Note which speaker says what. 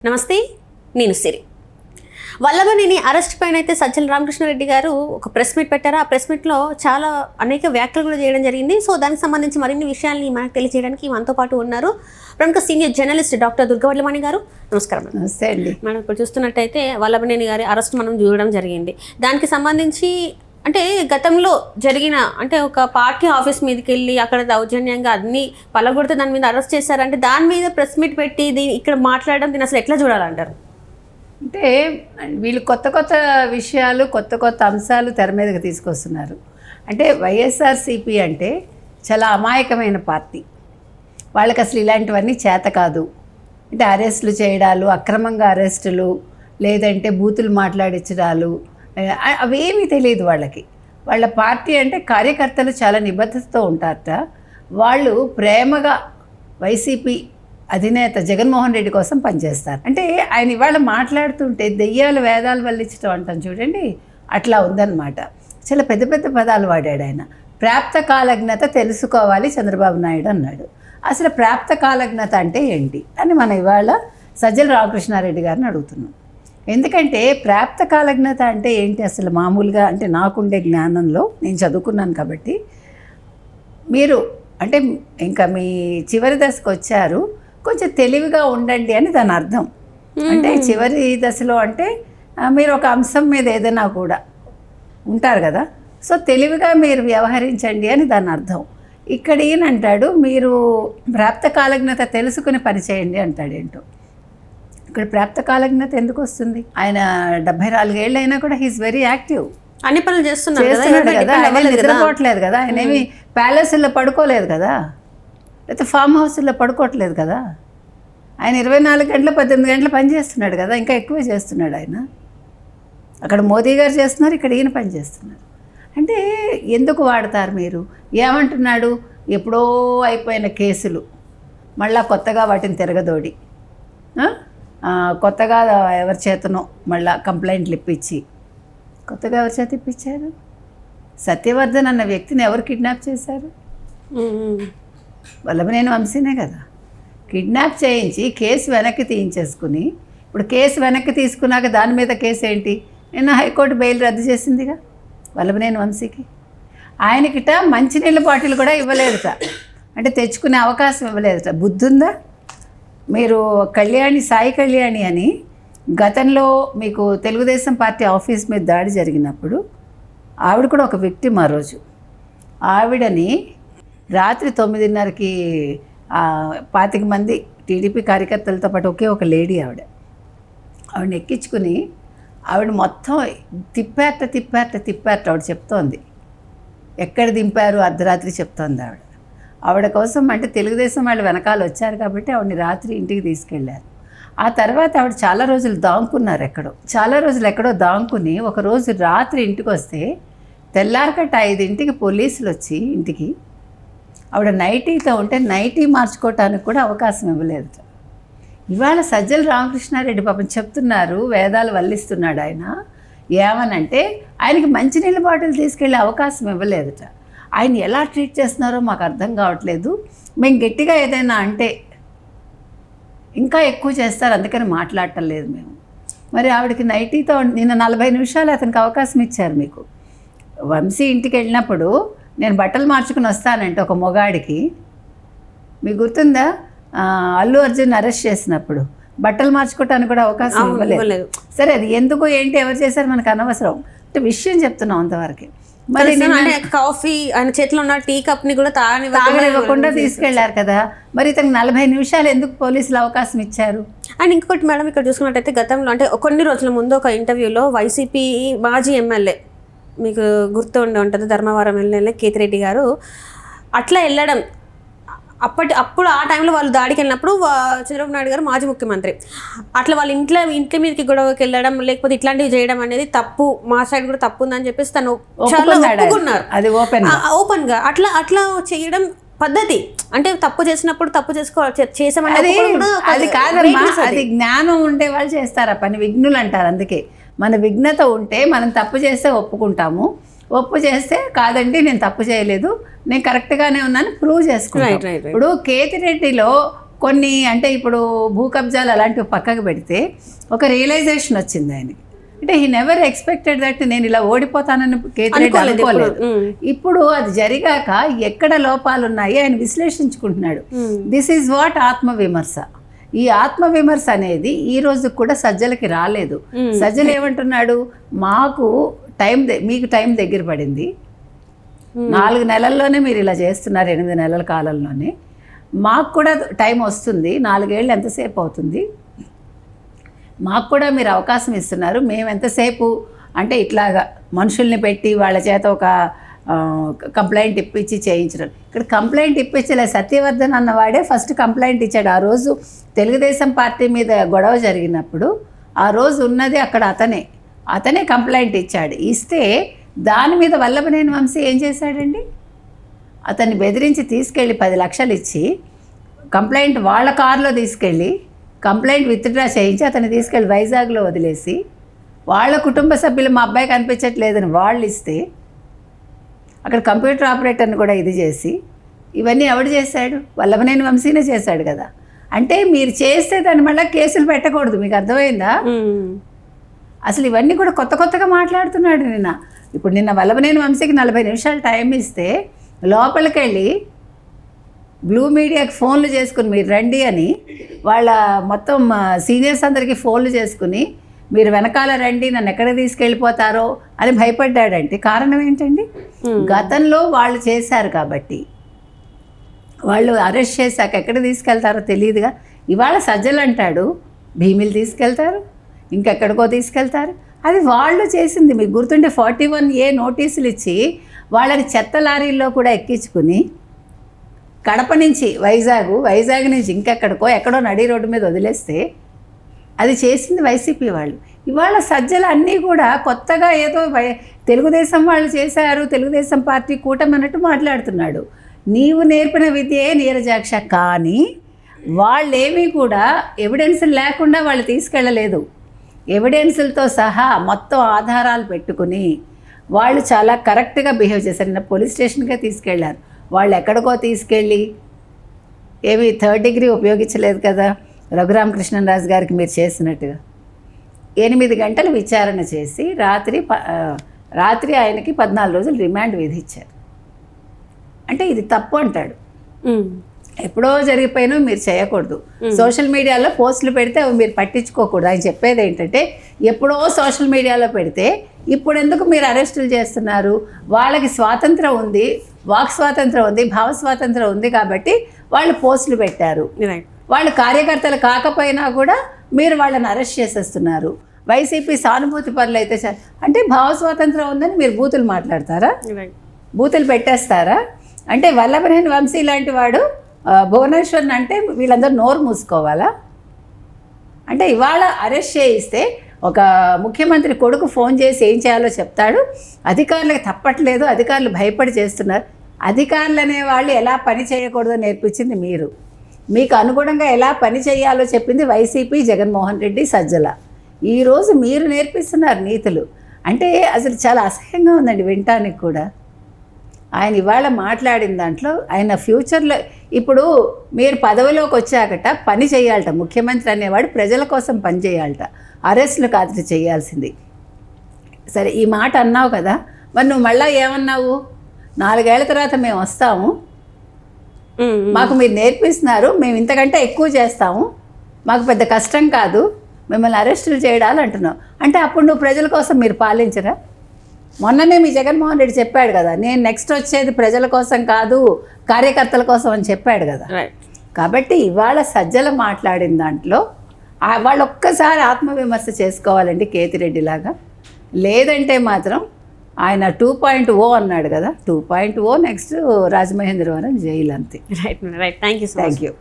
Speaker 1: నమస్తే, నేను సిరి. వల్లభనేని అరెస్ట్ పైన అయితే సజ్జల రామకృష్ణారెడ్డి గారు ఒక ప్రెస్ మీట్ పెట్టారు. ఆ ప్రెస్ మీట్లో చాలా అనేక వ్యాఖ్యలు కూడా చేయడం జరిగింది. సో దానికి సంబంధించి మరిన్ని విషయాల్ని మనకు తెలియజేయడానికి మనతో పాటు ఉన్నారు ప్రముఖ సీనియర్ జర్నలిస్ట్ డాక్టర్ దుర్గవల్లమణి గారు. నమస్కారం.
Speaker 2: నమస్తే అండి.
Speaker 1: మనం ఇప్పుడు చూస్తున్నట్టయితే వల్లభనేని గారి అరెస్ట్ మనం చూడడం జరిగింది. దానికి సంబంధించి అంటే గతంలో జరిగిన అంటే ఒక పార్టీ ఆఫీస్ మీదకి వెళ్ళి అక్కడ దౌర్జన్యంగా అన్ని పలగొడితే దాని మీద అరెస్ట్ చేశారంటే దాని మీద ప్రెస్ మీట్ పెట్టి ఇక్కడ మాట్లాడడం దీన్ని అసలు ఎట్లా చూడాలంటారు?
Speaker 2: అంటే వీళ్ళు కొత్త కొత్త విషయాలు కొత్త కొత్త అంశాలు తెర మీదకి తీసుకొస్తున్నారు. అంటే వైఎస్ఆర్సీపీ అంటే చాలా అమాయకమైన పార్టీ. వాళ్ళకి అసలు ఇలాంటివన్నీ చేత కాదు. అంటే అరెస్టులు చేయడాలు, అక్రమంగా అరెస్టులు, లేదంటే బూతులు మాట్లాడించడాలు అవేమీ తెలియదు వాళ్ళకి. వాళ్ళ పార్టీ అంటే కార్యకర్తలు చాలా నిబద్ధతతో ఉంటారట. వాళ్ళు ప్రేమగా వైసీపీ అధినేత జగన్మోహన్ రెడ్డి కోసం పనిచేస్తారు. అంటే ఆయన ఇవాళ మాట్లాడుతుంటే దెయ్యాలు వేదాలు వల్లించడం అంటాం చూడండి, అట్లా ఉందన్నమాట. చాలా పెద్ద పెద్ద పదాలు వాడాడు ఆయన. ప్రాప్త కాలజ్ఞత తెలుసుకోవాలి చంద్రబాబు నాయుడు అన్నాడు. అసలు ప్రాప్త కాలజ్ఞత అంటే ఏంటి అని మనం ఇవాళ సజ్జల రామకృష్ణారెడ్డి గారిని అడుగుతున్నాం. ఎందుకంటే ప్రాప్త కాలజ్ఞత అంటే ఏంటి అసలు మామూలుగా అంటే నాకుండే జ్ఞానంలో నేను చదువుకున్నాను కాబట్టి, మీరు అంటే ఇంకా మీ చివరి దశకు వచ్చారు, కొంచెం తెలివిగా ఉండండి అని దాని అర్థం. అంటే చివరి దశలో అంటే మీరు ఒక అంశం మీద ఏదైనా కూడా ఉంటారు కదా, సో తెలివిగా మీరు వ్యవహరించండి అని దాని అర్థం. ఇక్కడ ఈయనంటాడు మీరు ప్రాప్త కాలజ్ఞత తెలుసుకుని పనిచేయండి అంటాడు. ఏంటో ఇక్కడ ప్రాప్త కాలజ్ఞత ఎందుకు వస్తుంది? ఆయన 74 ఏళ్ళు అయినా కూడా హీస్ వెరీ యాక్టివ్.
Speaker 1: అన్ని పనులు చేస్తున్నాడు
Speaker 2: కదా, ఆయన నిద్రపోవట్లేదు కదా, ఆయన ఏమి ప్యాలెస్లో పడుకోలేదు కదా, లేకపోతే ఫామ్ హౌస్లో పడుకోవట్లేదు కదా. ఆయన 24 గంటలు 18 గంటలు పని చేస్తున్నాడు కదా, ఇంకా ఎక్కువే చేస్తున్నాడు ఆయన. అక్కడ మోదీ గారు చేస్తున్నారు, ఇక్కడ ఈయన పని చేస్తున్నారు. అంటే ఎందుకు వాడతారు మీరు? ఏమంటున్నాడు? ఎప్పుడో అయిపోయిన కేసులు మళ్ళా కొత్తగా వాటిని తిరగదోడి కొత్తగా ఎవరి చేతనో మళ్ళా కంప్లైంట్లు ఇప్పించి, కొత్తగా ఎవరి చేత ఇప్పించారు? సత్యవర్ధన్ అన్న వ్యక్తిని ఎవరు కిడ్నాప్ చేశారు? వల్లభనేని వంశీనే కదా. కిడ్నాప్ చేయించి కేసు వెనక్కి తీయించేసుకుని, ఇప్పుడు కేసు వెనక్కి తీసుకున్నాక దాని మీద కేసు ఏంటి? నిన్న హైకోర్టు బెయిల్ రద్దు చేసిందిగా వల్లభనేని వంశీకి. ఆయనకిట మంచినీళ్ళ బాటిల్ కూడా ఇవ్వలేదుట, అంటే తెచ్చుకునే అవకాశం ఇవ్వలేదుట. బుద్ధుందా? మీరు సాయి కళ్యాణి అని గతంలో మీకు తెలుగుదేశం పార్టీ ఆఫీస్ మీద దాడి జరిగినప్పుడు ఆవిడ కూడా ఒక విక్టిమ్. ఆ రోజు ఆవిడని రాత్రి 9:30కి 25 మంది టీడీపీ కార్యకర్తలతో పాటు ఒకే ఒక లేడీ ఆవిడని ఎక్కించుకుని ఆవిడ మొత్తం తిప్పారట ఆవిడ చెప్తోంది. ఎక్కడ దింపారు అర్ధరాత్రి చెప్తోంది ఆవిడ కోసం. అంటే తెలుగుదేశం వాళ్ళు వెనకాల వచ్చారు కాబట్టి ఆవిడని రాత్రి ఇంటికి తీసుకెళ్లారు. ఆ తర్వాత ఆవిడ చాలా రోజులు దాంకున్నారు, ఎక్కడో దాంకుని ఒకరోజు రాత్రి ఇంటికి వస్తే తెల్లారకట్ట 5ంటికి పోలీసులు వచ్చి ఇంటికి ఆవిడ నైటీతో ఉంటే నైటీ మార్చుకోవటానికి కూడా అవకాశం ఇవ్వలేదు. ఇవాళ సజ్జల రామకృష్ణారెడ్డి పాపం చెప్తున్నారు, వేదాలు వల్లిస్తున్నాడు ఆయన. ఏమనంటే ఆయనకి మంచినీళ్ళ బాటిల్ తీసుకెళ్ళే అవకాశం ఇవ్వలేదుట. ఆయన ఎలా ట్రీట్ చేస్తున్నారో మాకు అర్థం కావట్లేదు. మేము గట్టిగా ఏదైనా అంటే ఇంకా ఎక్కువ చేస్తారు, అందుకని మాట్లాడటం లేదు మేము. మరి ఆవిడకి నైటీతో నిన్న 40 నిమిషాలు అతనికి అవకాశం ఇచ్చారు. మీకు వంశీ ఇంటికి వెళ్ళినప్పుడు నేను బట్టలు మార్చుకుని వస్తానంటే ఒక మొగాడికి, మీకు గుర్తుందా? అల్లు అర్జున్ అరెస్ట్ చేసినప్పుడు బట్టలు మార్చుకోవటానికి కూడా అవకాశం ఇవ్వలేదు. సరే అది ఎందుకు ఏంటి ఎవరు చేశారు మనకు అనవసరం, అంటే విషయం చెప్తున్నాం అంతవరకు.
Speaker 1: మరి కాఫీ ఆయన చేతిలో ఉన్న టీ కప్ ని కూడా
Speaker 2: తాగనివ్వకుండా తీసుకెళ్లారు కదా. మరి ఇతనికి 40 నిమిషాలు ఎందుకు పోలీసులు అవకాశం ఇచ్చారు?
Speaker 1: అండ్ ఇంకొకటి మేడం, ఇక్కడ చూసుకున్నట్టయితే గతంలో అంటే కొన్ని రోజుల ముందు ఒక ఇంటర్వ్యూలో వైసీపీ మాజీ ఎమ్మెల్యే, మీకు గుర్తు ఉంటుంది, ధర్మవరం ఎమ్మెల్యే కేతిరెడ్డి గారు అట్లా వెళ్ళడం, అప్పుడు ఆ టైంలో వాళ్ళు దాడికి వెళ్ళినప్పుడు చంద్రబాబు నాయుడు గారు మాజీ ముఖ్యమంత్రి, అట్లా వాళ్ళ ఇంటి మీదకి గొడవకి వెళ్ళడం లేకపోతే ఇట్లాంటివి చేయడం అనేది తప్పు, మా సైడ్ కూడా తప్పు ఉందని చెప్పేసి తను చాలా ఒప్పుకున్నారు.
Speaker 2: అది
Speaker 1: ఓపెన్ గా అట్లా చేయడం పద్ధతి. అంటే తప్పు చేసినప్పుడు తప్పు చేసామని
Speaker 2: అది కాదమ్మా, అది జ్ఞానం ఉండే వాళ్ళు చేస్తారు ఆ పని. విఘ్నులు అంటారు. అందుకే మన విఘ్నత ఉంటే మనం తప్పు చేస్తే ఒప్పుకుంటాము, ఒప్పు చేస్తే కాదండి నేను తప్పు చేయలేదు, నేను కరెక్ట్గానే ఉన్నాను ప్రూవ్ చేసుకున్నాను. ఇప్పుడు కేతిరెడ్డిలో కొన్ని అంటే ఇప్పుడు భూ కబ్జాలు అలాంటివి పక్కకు పెడితే ఒక రియలైజేషన్ వచ్చింది ఆయనకి. అంటే హీ నెవర్ ఎక్స్పెక్టెడ్ దట్ నేను ఇలా ఓడిపోతానని కేతిరెడ్డి అనుకోలేదు. ఇప్పుడు అది జరిగాక ఎక్కడ లోపాలు ఉన్నాయి ఆయన విశ్లేషించుకుంటున్నాడు. దిస్ ఈజ్ వాట్ ఆత్మవిమర్శ. ఈ ఆత్మవిమర్శ అనేది ఈ రోజు కూడా సజ్జలకి రాలేదు. సజ్జలు ఏమంటున్నాడు, మాకు మీకు టైం దగ్గర పడింది, 4 నెలల్లోనే మీరు ఇలా చేస్తున్నారు, 8 నెలల కాలంలోనే, మాకు కూడా టైం వస్తుంది, 4 ఏళ్ళు ఎంతసేపు అవుతుంది, మాకు కూడా మీరు అవకాశం ఇస్తున్నారు, మేము ఎంతసేపు అంటే ఇట్లాగా మనుషుల్ని పెట్టి వాళ్ళ చేత ఒక కంప్లైంట్ ఇప్పించి చేయించడం. ఇక్కడ కంప్లైంట్ ఇప్పించలే, సత్యవర్ధన్ అన్నవాడే ఫస్ట్ కంప్లైంట్ ఇచ్చాడు. ఆ రోజు తెలుగుదేశం పార్టీ మీద గొడవ జరిగినప్పుడు ఆ రోజు ఉన్నది అక్కడ అతనే కంప్లైంట్ ఇచ్చాడు. ఇస్తే దాని మీద వల్లభనేని వంశీ ఏం చేశాడండి, అతన్ని బెదిరించి తీసుకెళ్ళి 10 లక్షలు ఇచ్చి కంప్లైంట్ వాళ్ళ కారులో తీసుకెళ్ళి కంప్లైంట్ విత్డ్రా చేయించి అతన్ని తీసుకెళ్ళి వైజాగ్లో వదిలేసి వాళ్ళ కుటుంబ సభ్యులు మా అబ్బాయి కనిపించట్లేదని వాళ్ళు ఇస్తే అక్కడ కంప్యూటర్ ఆపరేటర్ని కూడా ఇది చేసి ఇవన్నీ ఎవడు చేశాడు, వల్లభనేని వంశీనే చేశాడు కదా. అంటే మీరు చేస్తే దాని మళ్ళీ కేసులు పెట్టకూడదు, మీకు అర్థమైందా? అసలు ఇవన్నీ కూడా కొత్తగా మాట్లాడుతున్నాడు నిన్న. ఇప్పుడు నిన్న వల్లభనేని వంశీకి 40 నిమిషాలు టైం ఇస్తే లోపలికి వెళ్ళి బ్లూ మీడియాకి ఫోన్లు చేసుకుని మీరు రండి అని వాళ్ళ మొత్తం సీనియర్స్ అందరికీ ఫోన్లు చేసుకుని మీరు వెనకాల రండి, నన్ను ఎక్కడ తీసుకెళ్ళిపోతారో అని భయపడ్డాడంటే కారణం ఏంటండి, గతంలో వాళ్ళు చేశారు కాబట్టి. వాళ్ళు అరెస్ట్ చేశాక ఎక్కడ తీసుకెళ్తారో తెలియదుగా. ఇవాళ సజ్జలు అంటాడు భీమిలు తీసుకెళ్తారు, ఇంకెక్కడికో తీసుకెళ్తారు. అది వాళ్ళు చేసింది. మీకు గుర్తుంటే 41A నోటీసులు ఇచ్చి వాళ్ళని చెత్త లారీల్లో కూడా ఎక్కించుకుని కడప నుంచి వైజాగ్ నుంచి ఎక్కడో నడి రోడ్డు మీద వదిలేస్తే అది చేసింది వైసీపీ వాళ్ళు. ఇవాళ సజ్జలు అన్నీ కూడా కొత్తగా ఏదో తెలుగుదేశం వాళ్ళు చేశారు, తెలుగుదేశం పార్టీ కూటమి అన్నట్టు మాట్లాడుతున్నాడు. నీవు నేర్పిన విద్యే నీరజాక్ష, కానీ వాళ్ళేమీ కూడా ఎవిడెన్స్ లేకుండా వాళ్ళు తీసుకెళ్ళలేదు. ఎవిడెన్సులతో సహా మొత్తం ఆధారాలు పెట్టుకుని వాళ్ళు చాలా కరెక్ట్గా బిహేవ్ చేశారు. నిన్న పోలీస్ స్టేషన్కే తీసుకెళ్లారు. వాళ్ళు ఎక్కడికో తీసుకెళ్ళి ఏమి 3rd డిగ్రీ ఉపయోగించలేదు కదా రఘురామకృష్ణరాజు గారికి మీరు చేసినట్టుగా. 8 గంటలు విచారణ చేసి రాత్రి ఆయనకి 14 రోజులు రిమాండ్ విధించారు. అంటే ఇది తప్పు అంటాడు. ఎప్పుడో జరిగిపోయినా మీరు చేయకూడదు. సోషల్ మీడియాలో పోస్టులు పెడితే అవి మీరు పట్టించుకోకూడదు. ఆయన చెప్పేది ఏంటంటే ఎప్పుడో సోషల్ మీడియాలో పెడితే ఇప్పుడు ఎందుకు మీరు అరెస్టులు చేస్తున్నారు, వాళ్ళకి స్వాతంత్రం ఉంది, వాక్ స్వాతంత్రం ఉంది, భావ స్వాతంత్రం ఉంది కాబట్టి వాళ్ళు పోస్టులు పెట్టారు. వాళ్ళు కార్యకర్తలు కాకపోయినా కూడా మీరు వాళ్ళని అరెస్ట్ చేసేస్తున్నారు. వైసీపీ సానుభూతి పనులు అయితే అంటే భావ స్వాతంత్రం ఉందని మీరు బూతులు మాట్లాడతారా, బూతులు పెట్టేస్తారా? అంటే వల్లభనేని వంశీ లాంటి వాడు భువనేశ్వర్ని అంటే వీళ్ళందరూ నోరు మూసుకోవాలా? అంటే ఇవాళ అరెస్ట్ చేయిస్తే ఒక ముఖ్యమంత్రి కొడుకు ఫోన్ చేసి ఏం చేయాలో చెప్తాడు, అధికారులకు తప్పట్లేదు, అధికారులు భయపడి చేస్తున్నారు. అధికారులు అనేవాళ్ళు ఎలా పని చేయకూడదో నేర్పించింది మీరు, మీకు అనుగుణంగా ఎలా పని చేయాలో చెప్పింది వైసీపీ, జగన్మోహన్ రెడ్డి, సజ్జల. ఈరోజు మీరు నేర్పిస్తున్నారు నీతులు. అంటే అసలు చాలా అసహ్యంగా ఉందండి వినటానికి కూడా. ఆయన ఇవాళ మాట్లాడిన దాంట్లో ఆయన ఫ్యూచర్లో ఇప్పుడు మీరు పదవిలోకి వచ్చాకట పని చేయాలట, ముఖ్యమంత్రి అనేవాడు ప్రజల కోసం పని చేయాలట, అరెస్టులు కాదు చేయాల్సింది. సరే ఈ మాట అన్నావు కదా, మరి నువ్వు మళ్ళీ ఏమన్నావు, 4 ఏళ్ల తర్వాత మేము వస్తాము, మాకు మీరు నేర్పిస్తున్నారు, మేము ఇంతకంటే ఎక్కువ చేస్తాము, మాకు పెద్ద కష్టం కాదు, మిమ్మల్ని అరెస్టులు చేయడాలు అంటున్నావు. అంటే అప్పుడు నువ్వు ప్రజల కోసం మీరు పాలించరా? మొన్ననే మీ జగన్మోహన్ రెడ్డి చెప్పాడు కదా, నేను నెక్స్ట్ వచ్చేది ప్రజల కోసం కాదు కార్యకర్తల కోసం అని చెప్పాడు కదా. కాబట్టి ఇవాళ సజ్జలు మాట్లాడిన దాంట్లో వాళ్ళు ఒక్కసారి ఆత్మవిమర్శ చేసుకోవాలండి కేతిరెడ్డిలాగా. లేదంటే మాత్రం ఆయన 2.0 అన్నాడు కదా, 2.0 నెక్స్ట్ రాజమహేంద్రవరం జైలు అంతే.
Speaker 1: Right thank you.